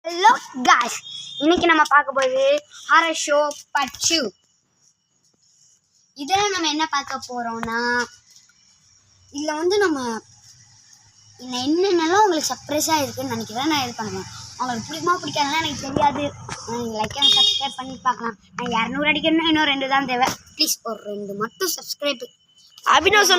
Hello guys, இன்னைக்கு நம்ம பார்க்க போகுது ஹாரர் ஷோ பார்ட் 2. இதில் நம்ம என்ன பார்க்க போகிறோம்னா, இதில் நம்ம என்னென்னலாம் உங்களுக்கு சர்ப்ரைஸாக இருக்குதுன்னு நினைக்கிறேன். நான் இது பண்ணுவேன். அவங்களுக்கு பிடிக்குமா பிடிக்காதுன்னா எனக்கு தெரியாது. நீங்கள் லைக் அண்ட் சப்ஸ்கிரைப் பண்ணி பார்க்கலாம். நான் 200 அடிக்கணும்னா இன்னும் 2 தான் தேவை. ப்ளீஸ் ஒரு 2 மட்டும் சப்ஸ்கிரைப். அபினவ்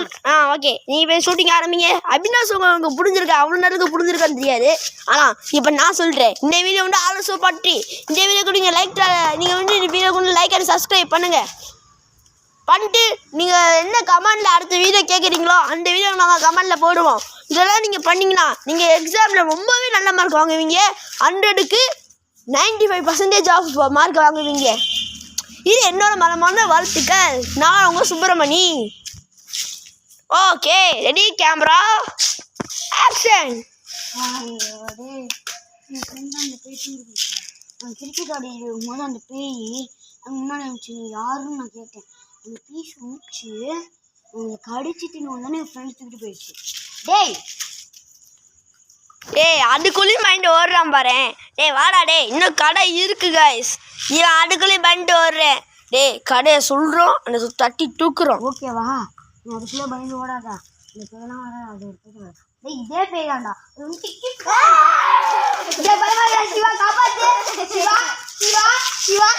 ஓகே, நீ போய் ஷூட்டிங் ஆரம்பிங்க. அபினவ் உங்களுக்கு புரிஞ்சிருக்கா, அவ்வளோ நேரத்துக்கு புரிஞ்சிருக்கான்னு தெரியாது. ஆனால் இப்போ நான் சொல்கிறேன், இந்த வீடியோ வந்து ஆலோசோ பற்றி இந்த வீடியோ கூட நீங்கள் இந்த வீடியோ கூட லைக் அண்ட் சப்ஸ்கிரைப் பண்ணிட்டு நீங்கள் என்ன கமெண்டில் அடுத்த வீடியோ கேட்குறீங்களோ அந்த வீடியோ நாங்கள் கமெண்டில் போடுவோம். இதெல்லாம் நீங்கள் பண்ணிங்கன்னா நீங்கள் எக்ஸாமில் ரொம்பவே நல்ல மார்க் வாங்குவீங்க. 100க்கு 95% ஆஃப் மார்க் வாங்குவீங்க. இது என்னோட மனமான வாழ்த்துக்கள். நான் உங்கள் Subramani. Okay, ready, camera, action. என் ஃப்ரெண்ட் அந்த பேய் கிரிக்கெட் ஆடிடும் போது அந்த பேய் முன்னாடி இருந்துச்சு. யாருன்னு நான் கேட்டேன். அந்த பேய் சொன்னிச்சு அவங்க கடிச்சிட்டு வந்தோடனே என் ஃப்ரெண்ட் தூக்கிட்டு போயிடுச்சு. டேய் அதுக்குள்ளேயும் மைண்ட் ஓடுறான் பாரு. டேய் வாடா, இன்னும் கடை இருக்கு கைஸ். இவன் அதுக்குள்ளேயும் மைண்ட் ஓடுறேன். கடையை சொல்கிறோம், அந்த தட்டி தூக்குறோம். ஓகேவா? நீ அதுக்குள்ளே பயந்து ஓடாதா. இந்த பேயெல்லாம் வர அது எடுத்துட்டு இதே பேய் தான்டா. சிவா காப்பாத்து. சிவா சிவா சிவா